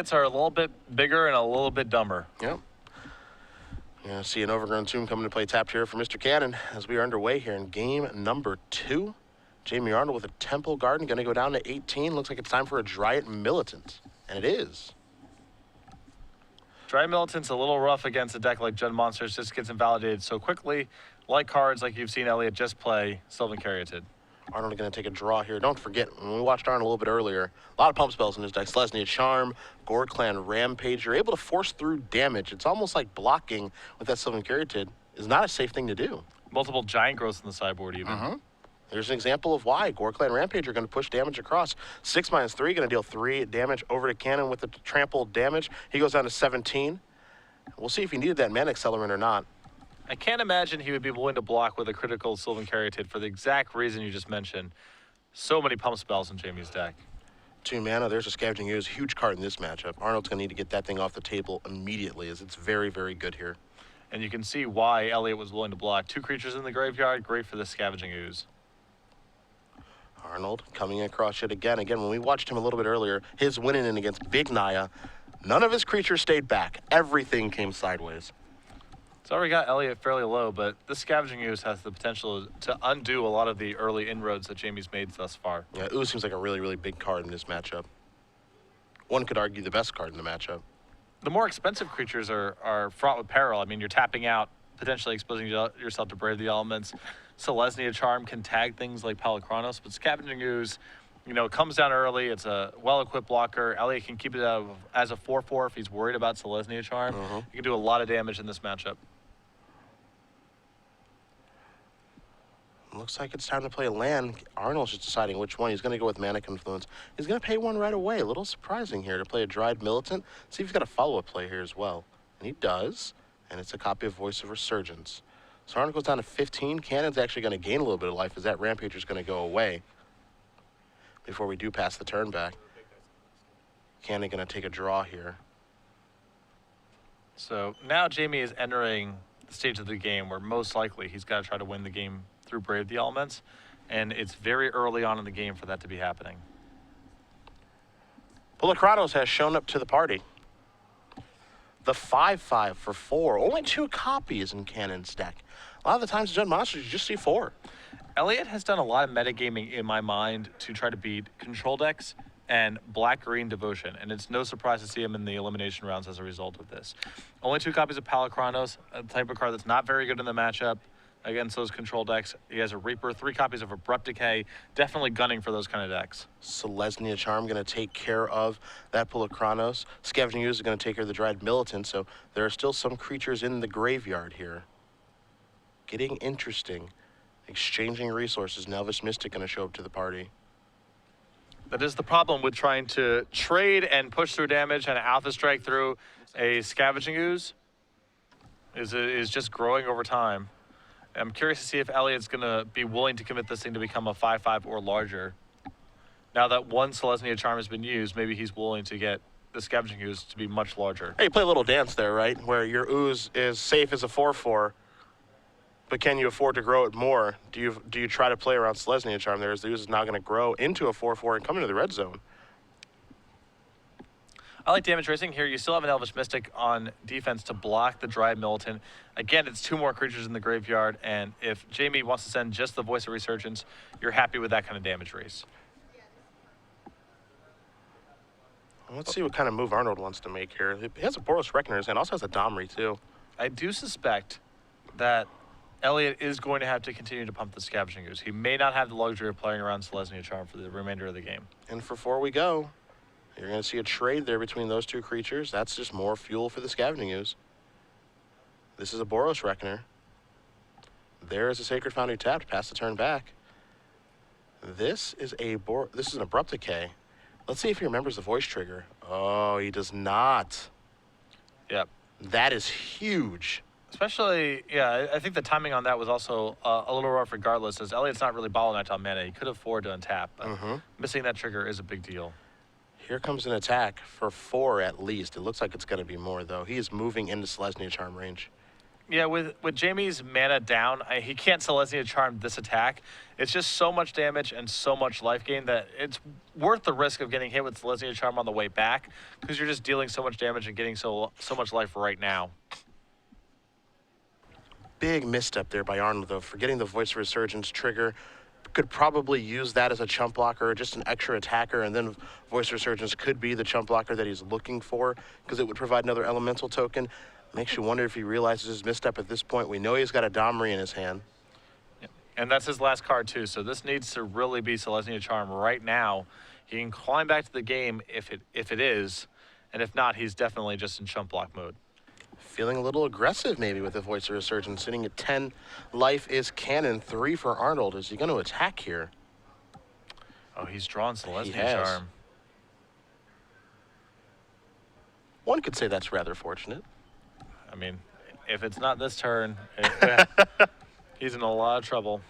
Elliot's are a little bit bigger and a little bit dumber. Yep. Yeah, see an Overgrown Tomb coming to play tapped here for Mr. Cannon as we are underway here in game number 2. Jamie Arnold with a Temple Garden going to go down to 18. Looks like it's time for a Dryad Militant, and it is. Dryad Militant's a little rough against a deck like Jund Monsters, just gets invalidated so quickly, like cards like you've seen Elliot just play Sylvan Caryatid. Arnold going to take a draw here. Don't forget, when we watched Arnold a little bit earlier, a lot of pump spells in his deck. Selesnya Charm, Gore Clan Rampage. You're able to force through damage. It's almost like blocking with that Sylvan Caryatid is not a safe thing to do. Multiple giant growths in the sideboard even. There's an example of why. Gore Clan Rampage are going to push damage across. 6-3, going to deal 3 damage over to Cannon with the trampled damage. He goes down to 17. We'll see if he needed that mana accelerant or not. I can't imagine he would be willing to block with a critical Sylvan Caryatid for the exact reason you just mentioned. So many pump spells in Jamie's deck. 2 mana, there's a Scavenging Ooze, huge card in this matchup. Arnold's going to need to get that thing off the table immediately as it's very, very good here. And you can see why Elliot was willing to block. 2 creatures in the graveyard, great for the Scavenging Ooze. Arnold coming across it again. Again, when we watched him a little bit earlier, his winning in against Big Naya, none of his creatures stayed back. Everything came sideways. It's already got Elliot fairly low, but this Scavenging Ooze has the potential to undo a lot of the early inroads that Jamie's made thus far. Yeah, Ooze seems like a really, really big card in this matchup. One could argue the best card in the matchup. The more expensive creatures are fraught with peril. I mean, you're tapping out, potentially exposing yourself to Brave the Elements. Selesnya Charm can tag things like Palikronos, but Scavenging Ooze, you know, it comes down early. It's a well-equipped blocker. Elliot can keep it out as a 4/4 if he's worried about Selesnya Charm. You can do a lot of damage in this matchup. Looks like it's time to play a land. Arnold's just deciding which one. He's going to go with Mana Confluence. He's going to pay one right away. A little surprising here to play a Dryad Militant. See if he's got a follow-up play here as well. And he does. And it's a copy of Voice of Resurgence. So Arnold goes down to 15. Cannon's actually going to gain a little bit of life as that Rampager's going to go away. Before we do pass the turn back. Cannon going to take a draw here. So now Jamie is entering the stage of the game where most likely he's got to try to win the game through Brave the Elements, and it's very early on in the game for that to be happening. Palikronos has shown up to the party. The 5/5 for 4. Only 2 copies in Cannon's deck. A lot of the times in Jund Monsters, you just see 4. Elliot has done a lot of metagaming in my mind to try to beat control decks and black-green Devotion, and it's no surprise to see him in the elimination rounds as a result of this. Only 2 copies of Palikronos, a type of card that's not very good in the matchup against those control decks. He has a Reaper, 3 copies of Abrupt Decay, definitely gunning for those kind of decks. Selesnya Charm going to take care of that Palikronos. Scavenging Ooze is going to take care of the Dryad Militant, so there are still some creatures in the graveyard here. Getting interesting. Exchanging resources. Now Elvish Mystic going to show up to the party. That is the problem with trying to trade and push through damage and Alpha Strike through a Scavenging Ooze is just growing over time. I'm curious to see if Elliot's going to be willing to commit this thing to become a 5/5 or larger. Now that one Selesnya Charm has been used, maybe he's willing to get the Scavenging Ooze to be much larger. Hey, you play a little dance there, right? Where your Ooze is safe as a 4/4, but can you afford to grow it more? Do you try to play around Selesnya Charm there as the Ooze is now going to grow into a 4/4 and come into the red zone? I like damage racing here. You still have an Elvish Mystic on defense to block the Dryad Militant. Again, it's 2 more creatures in the graveyard, and if Jamie wants to send just the Voice of Resurgence, you're happy with that kind of damage race. Let's see what kind of move Arnold wants to make here. He has a Boros Reckoner and also has a Domri too. I do suspect that Elliot is going to have to continue to pump the Scavenging Ooze. He may not have the luxury of playing around Selesnya Charm for the remainder of the game. And for 4 we go. You're going to see a trade there between those 2 creatures. That's just more fuel for the Scavenging Ooze. This is a Boros Reckoner. There is a Sacred Foundry tapped. Pass the turn back. This is an Abrupt Decay. Let's see if he remembers the voice trigger. Oh, he does not. Yep. That is huge. Especially, yeah, I think the timing on that was also a little rough regardless, as Elliot's not really bottlenecked on mana. He could afford to untap, but missing that trigger is a big deal. Here comes an attack for 4 at least. It looks like it's going to be more, though. He is moving into Selesnya Charm range. Yeah, with Jamie's mana down, he can't Selesnya Charm this attack. It's just so much damage and so much life gain that it's worth the risk of getting hit with Selesnya Charm on the way back, because you're just dealing so much damage and getting so much life right now. Big misstep there by Arnold, though, forgetting the Voice of Resurgence trigger. Could probably use that as a chump blocker or just an extra attacker, and then Voice of Resurgence could be the chump blocker that he's looking for, because it would provide another elemental token. Makes you wonder if he realizes his misstep at this point. We know he's got a Domri in his hand. Yep. And that's his last card, too, so this needs to really be Selesnya Charm right now. He can climb back to the game if it is, and if not, he's definitely just in chump block mode. Feeling a little aggressive maybe with the Voice of Resurgence. Sitting at 10 life is Cannon, 3 for Arnold. Is he going to attack here? Oh, he's drawn Selesnya He has. Charm. One could say that's rather fortunate. I mean, if it's not this turn, he's in a lot of trouble.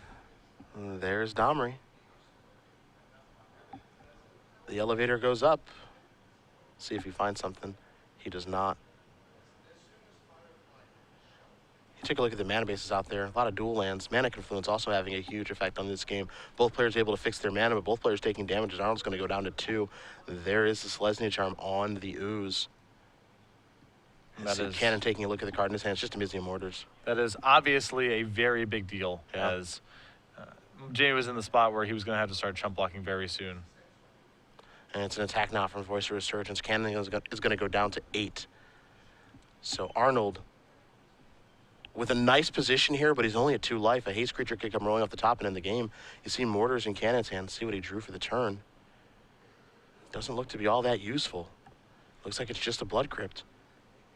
There's Domri. The elevator goes up. See if he finds something. He does not. You take a look at the mana bases out there. A lot of dual lands. Mana Confluence also having a huge effect on this game. Both players able to fix their mana, but both players taking damage. Arnold's going to go down to 2. There is the Selesnya Charm on the ooze. That is Cannon taking a look at the card in his hand. It's just a Mizium Mortars. That is obviously a very big deal, as Jamie was in the spot where he was going to have to start chump blocking very soon. And it's an attack now from Voice of Resurgence. Cannon is going to go down to 8. So Arnold, with a nice position here, but he's only at 2 life. A haste creature could come rolling off the top and end the game. You see Mortars in Cannon's hand. See what he drew for the turn. Doesn't look to be all that useful. Looks like it's just a Blood Crypt.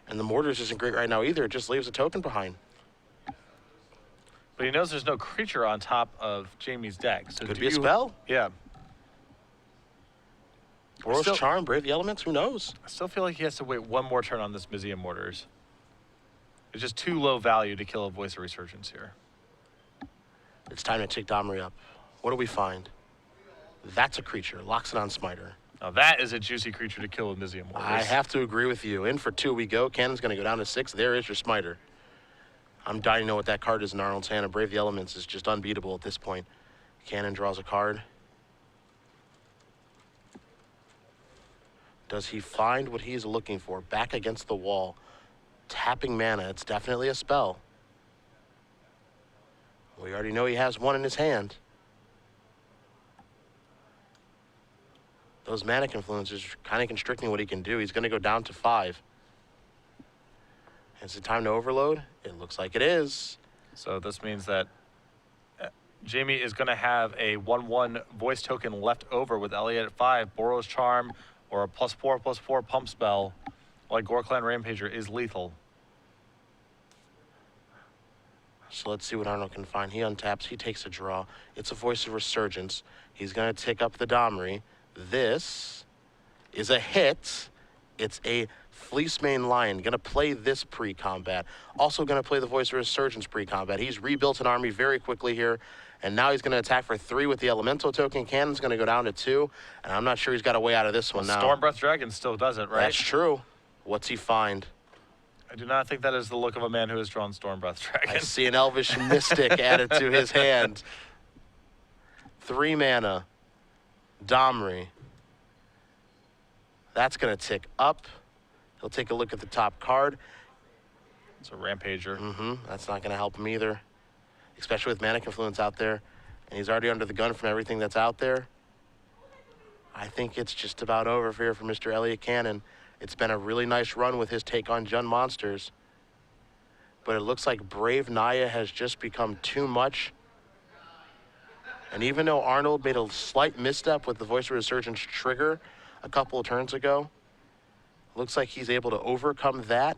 And the Mortars isn't great right now either. It just leaves a token behind. But he knows there's no creature on top of Jamie's deck. So Could be a spell. Yeah. Boros Charm, Brave the Elements, who knows? I still feel like he has to wait one more turn on this Mizium Mortars. It's just too low value to kill a Voice of Resurgence here. It's time to take Domri up. What do we find? That's a creature. Locks it on Smiter. Now that is a juicy creature to kill with Mizium Mortars. I have to agree with you. In for 2 we go. Cannon's going to go down to 6. There is your Smiter. I'm dying to know what that card is in Arnold's hand. Brave the Elements is just unbeatable at this point. Cannon draws a card. Does he find what he's looking for? Back against the wall. Tapping mana. It's definitely a spell. We already know he has one in his hand. Those mana confluences are kind of constricting what he can do. He's going to go down to 5. Is it time to overload? It looks like it is. So this means that Jamie is going to have a 1/1 voice token left over with Elliot at 5. Boros Charm or a +4/+4 pump spell like Gorklan Rampager is lethal. So let's see what Arnold can find. He untaps. He takes a draw. It's a Voice of Resurgence. He's going to take up the Domri. This is a hit. It's a Fleecemane Lion. Going to play this pre-combat. Also going to play the Voice of Resurgence pre-combat. He's rebuilt an army very quickly here. And now he's going to attack for 3 with the Elemental token. Cannon's going to go down to 2. And I'm not sure he's got a way out of this one now. Stormbreath Dragon still does it, right? That's true. What's he find? I do not think that is the look of a man who has drawn Stormbreath Dragon. I see an Elvish Mystic added to his hand. 3 mana. Domri. That's going to tick up. He'll take a look at the top card. It's a Rampager. That's not going to help him either, especially with Mana Confluence out there. And he's already under the gun from everything that's out there. I think it's just about over here for Mr. Elliot Cannon. It's been a really nice run with his take on Jund monsters. But it looks like Brave Naya has just become too much. And even though Arnold made a slight misstep with the Voice of Resurgence trigger a couple of turns ago, looks like he's able to overcome that.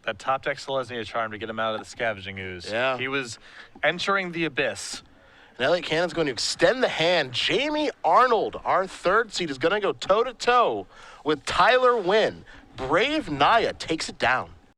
That top deck Selesnya Charm to get him out of the Scavenging Ooze. Yeah. He was entering the abyss. And Elliot Cannon's going to extend the hand. Jamie Arnold, our 3rd seed, is going to go toe-to-toe with Tyler Wynn. Brave Naya takes it down.